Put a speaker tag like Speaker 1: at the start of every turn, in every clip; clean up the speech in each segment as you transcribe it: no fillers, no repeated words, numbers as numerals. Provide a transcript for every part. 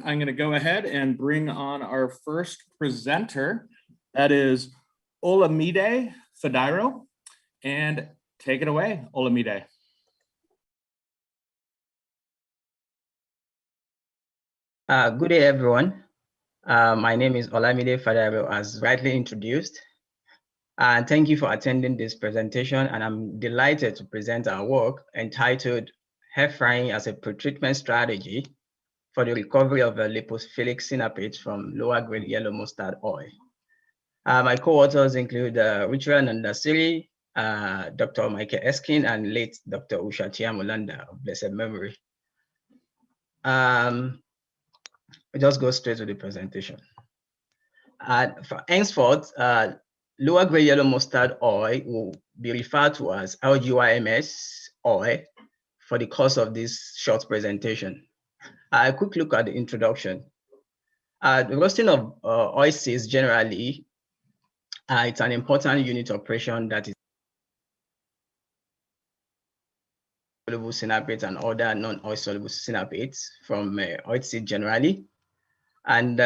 Speaker 1: I'm going to go ahead and bring on our first presenter. That is Olamide Fadairo. And take it away, Olamide.
Speaker 2: Good day, everyone. My name is Olamide Fadairo, as rightly introduced. And thank you for attending this presentation. And I'm delighted to present our work entitled Hair Frying as a Pretreatment Strategy for the Recovery of lipophilic sinapates from Lower-Grade Yellow Mustard Oil. My co-authors include Ruchira Nandasiri, Dr. Michael Eskin, and late Dr. Usha Thiyam-Hollander of blessed memory. We'll just go straight to the presentation. For henceforth, lower-grade yellow mustard oil will be referred to as LGYMS oil for the course of this short presentation. A quick look at the introduction. The roasting of oilseeds generally, it's an important unit operation that is soluble sinapates and other non-oil soluble sinapates from oilseed generally. And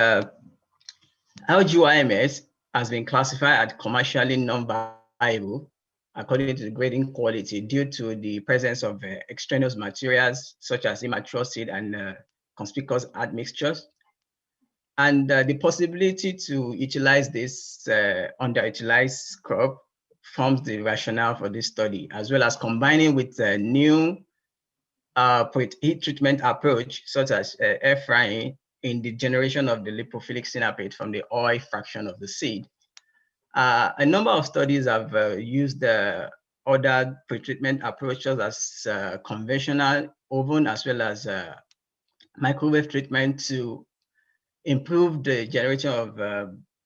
Speaker 2: LGYMS has been classified as commercially non-viable according to the grading quality due to the presence of extraneous materials such as immature seed and conspicuous admixtures. And the possibility to utilize this underutilized crop forms the rationale for this study, as well as combining with a new heat treatment approach such as air frying in the generation of the lipophilic sinapate from the oil fraction of the seed. A number of studies have used other pretreatment approaches as conventional oven as well as microwave treatment to improve the generation of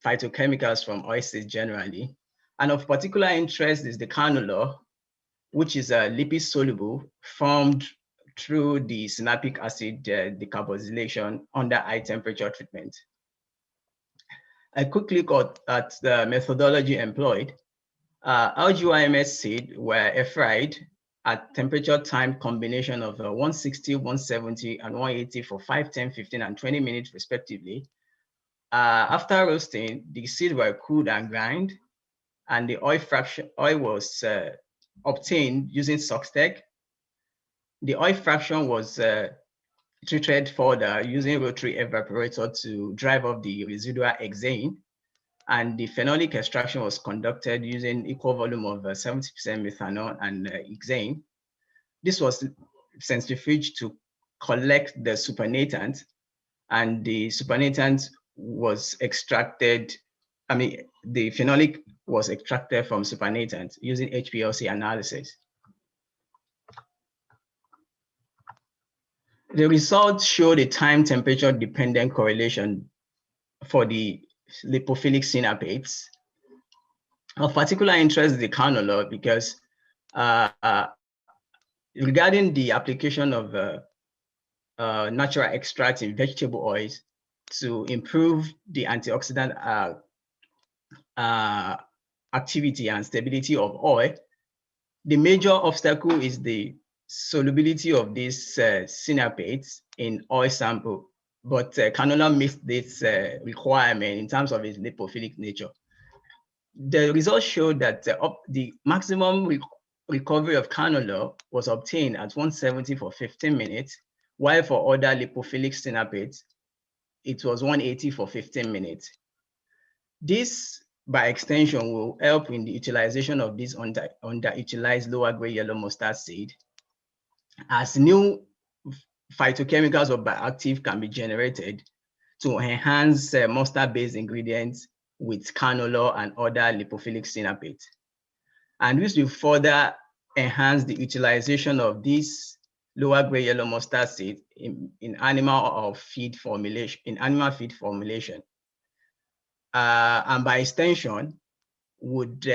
Speaker 2: phytochemicals from oilseeds generally. And of particular interest is the canolol, which is a lipid soluble formed through the sinapic acid decarboxylation under high temperature treatment. A quick look at the methodology employed. LGYMS seed were air fried at temperature time combination of 160, 170, and 180 for 5, 10, 15, and 20 minutes respectively. After roasting, the seed were cooled and ground, and the oil was obtained using Soxtec. The oil fraction was treated further using rotary evaporator to drive off the residual hexane, and the phenolic extraction was conducted using equal volume of 70% methanol and hexane. This was centrifuged to collect the supernatant, and the supernatant was extracted, the phenolic was extracted from supernatant using HPLC analysis. The results showed a time temperature dependent correlation for the lipophilic sinapates. Of particular interest is the canolol because regarding the application of natural extracts in vegetable oils to improve the antioxidant activity and stability of oil, the major obstacle is the solubility of these sinapates in oil sample, but canolol meets this requirement in terms of its lipophilic nature. The results showed that the maximum recovery of canolol was obtained at 170 for 15 minutes, while for other lipophilic sinapates, it was 180 for 15 minutes. This, by extension, will help in the utilization of this underutilized lower-grade yellow mustard seed, as new phytochemicals or bioactive can be generated to enhance mustard-based ingredients with canolol and other lipophilic sinapates. And this will further enhance the utilization of this lower-grade yellow mustard seed in animal feed formulation. And by extension, would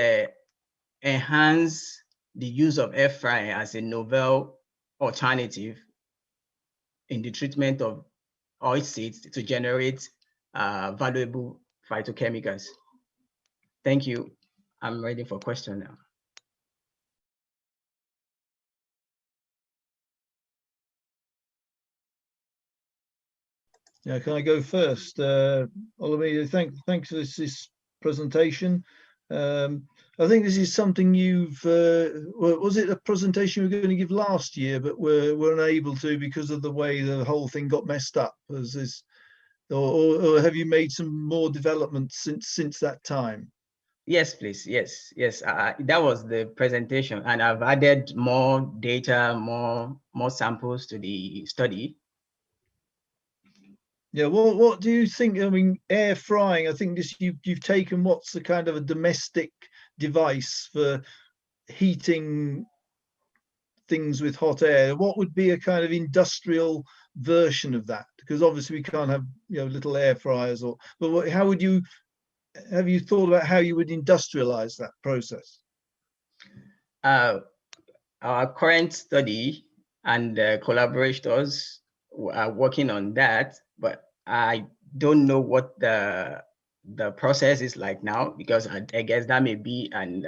Speaker 2: enhance the use of air frying as a novel alternative in the treatment of oilseeds to generate valuable phytochemicals. Thank you. I'm ready for question now.
Speaker 3: Yeah, can I go first? Olamide, thanks for this presentation. I think this is something you've, was it a presentation you were going to give last year, but weren't able to because of the way the whole thing got messed up? Was this, or have you made some more developments since that time?
Speaker 2: Yes, please. Yes. That was the presentation, and I've added more data, more samples to the study.
Speaker 3: Yeah, well, what do you think? I mean, air frying, I think this you've taken what's the kind of a domestic device for heating things with hot air. What would be a kind of industrial version of that? Because obviously we can't have, you know, little air fryers or, but how would you, have you thought about how you would industrialize that process?
Speaker 2: Our current study and collaborators are working on that, but I don't know what the process is like now, because I guess that may be an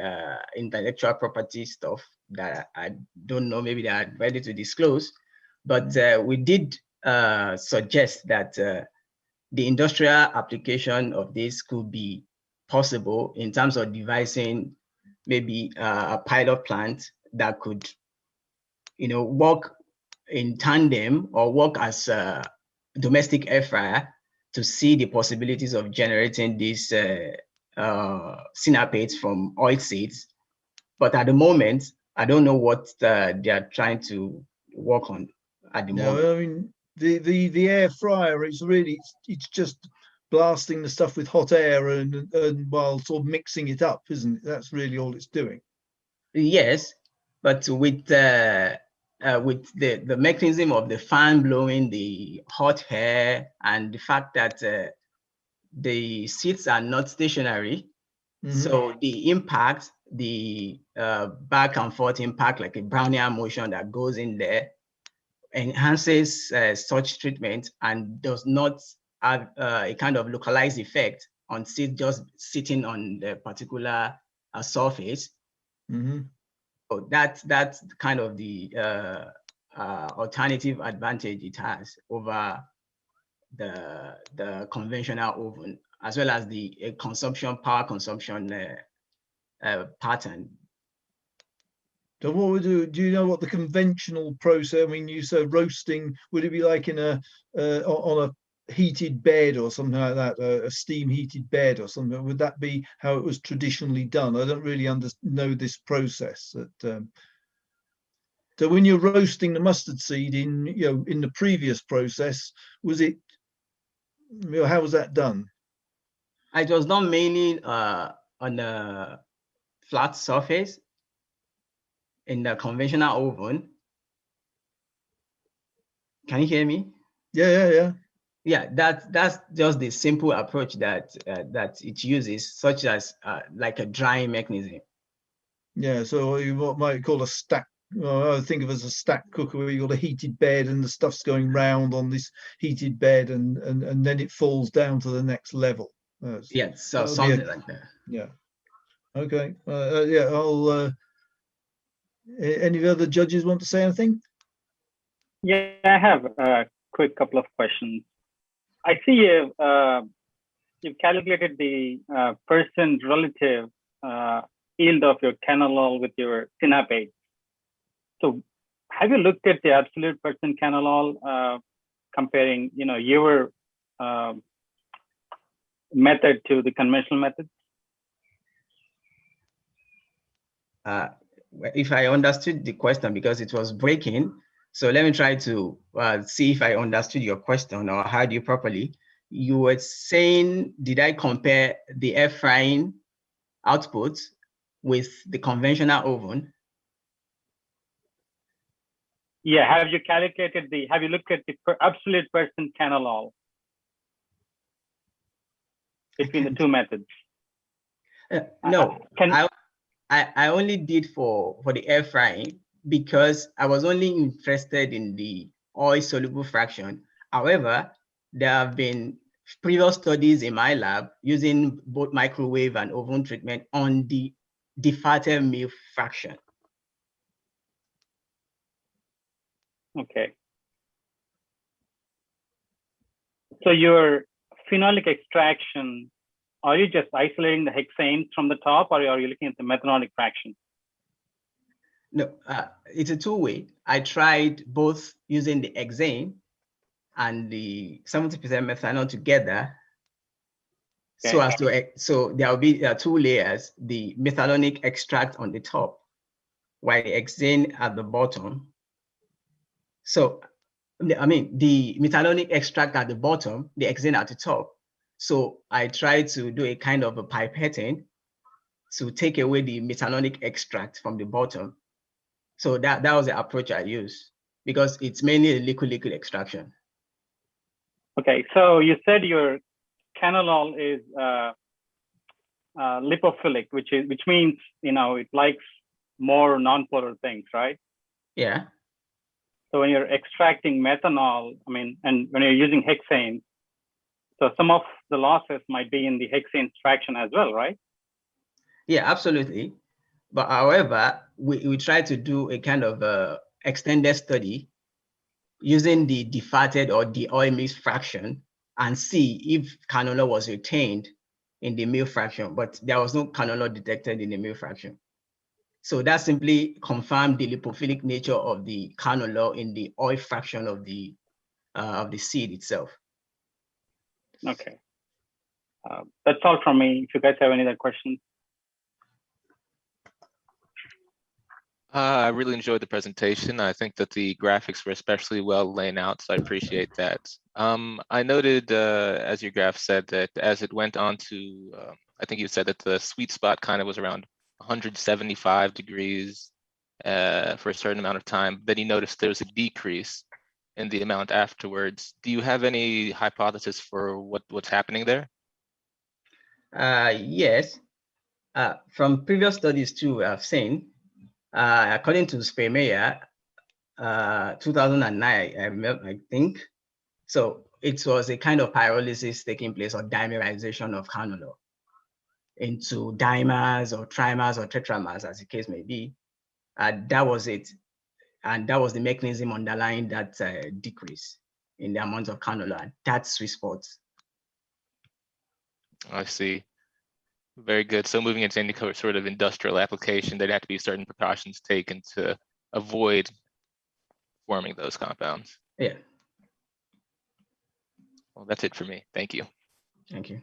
Speaker 2: intellectual property stuff that I don't know, maybe they are ready to disclose. But we did suggest that the industrial application of this could be possible in terms of devising maybe a pilot plant that could, you know, work in tandem or work as a domestic air fryer to see the possibilities of generating these sinapates from oil seeds. But at the moment, I don't know what they are trying to work on at the moment.
Speaker 3: I mean, the air fryer, it's just blasting the stuff with hot air and while sort of mixing it up, isn't it? That's really all it's doing. Yes,
Speaker 2: but with the mechanism of the fan blowing the hot air and the fact that the seats are not stationary, so the impact, the back and forth impact, like a Brownian motion that goes in there, enhances such treatment and does not have a kind of localized effect on seat just sitting on the particular surface. So that's kind of the alternative advantage it has over the conventional oven, as well as the power consumption pattern.
Speaker 3: So what would do you know what the conventional process, I mean, you said roasting, would it be like in on a heated bed or something like that, a steam heated bed or something? Would that be how it was traditionally done? I don't really know this process. So when you're roasting the mustard seed in the previous process, was it, how was that done?
Speaker 2: It was done mainly on a flat surface in the conventional oven. Can you hear me?
Speaker 3: Yeah.
Speaker 2: Yeah, that's just the simple approach that it uses, such as like a drying mechanism.
Speaker 3: Yeah, so what might call a stack. I think of it as a stack cooker where you've got a heated bed and the stuff's going round on this heated bed, and then it falls down to the next level.
Speaker 2: Yeah, so something like that.
Speaker 3: Yeah. Okay. Yeah. I'll. Any other judges want to say anything?
Speaker 4: Yeah, I have a quick couple of questions. I see you've calculated the percent relative yield of your canolol with your sinapates. So have you looked at the absolute percent canolol comparing, your method to the conventional method?
Speaker 2: If I understood the question, because it was breaking, so let me try to see if I understood your question or heard you properly. You were saying, did I compare the air frying output with the conventional oven?
Speaker 4: Yeah, have you looked at the absolute percent canolol between the two methods?
Speaker 2: No, I only did for the air frying because I was only interested in the oil-soluble fraction. However, there have been previous studies in my lab using both microwave and oven treatment on the defatted milk fraction.
Speaker 4: Okay. So your phenolic extraction, are you just isolating the hexanes from the top, or are you looking at the methanolic fraction?
Speaker 2: No, it's a two-way. I tried both using the hexane and the 70% methanol together.
Speaker 4: Okay.
Speaker 2: So there will be two layers, the methanolic extract on the top, while the hexane at the bottom. So, I mean, the methanolic extract at the bottom, the hexane at the top. So I tried to do a kind of a pipetting to take away the methanolic extract from the bottom. So that was the approach I used, because it's mainly a liquid extraction.
Speaker 4: Okay, so you said your canolol is lipophilic, which means, you know, it likes more nonpolar things, right?
Speaker 2: Yeah.
Speaker 4: So when you're extracting methanol, I mean, and when you're using hexane, so some of the losses might be in the hexane fraction as well, right?
Speaker 2: Yeah, absolutely. But however, we try to do a kind of extended study using the defatted or the oil mix fraction and see if canolol was retained in the meal fraction, but there was no canolol detected in the meal fraction. So that simply confirmed the lipophilic nature of the canolol in the oil fraction of the seed itself.
Speaker 4: Okay. That's all from me. If you guys have any other questions.
Speaker 5: I really enjoyed the presentation. I think that the graphics were especially well laid out, so I appreciate that. I noted, as your graph said, that as it went on to, I think you said that the sweet spot kind of was around 175 degrees for a certain amount of time. Then you noticed there was a decrease in the amount afterwards. Do you have any hypothesis for what's happening there?
Speaker 2: Yes. From previous studies too, I've seen, according to Spermeyer, 2009, I think. So it was a kind of pyrolysis taking place, or dimerization of canolol into dimers or trimers or tetramers, as the case may be. That was it. And that was the mechanism underlying that decrease in the amount of canolol at that sweet spot.
Speaker 5: I see. Very good. So moving into any sort of industrial application, there'd have to be certain precautions taken to avoid forming those compounds.
Speaker 2: Yeah.
Speaker 5: Well, that's it for me. Thank you.
Speaker 2: Thank you.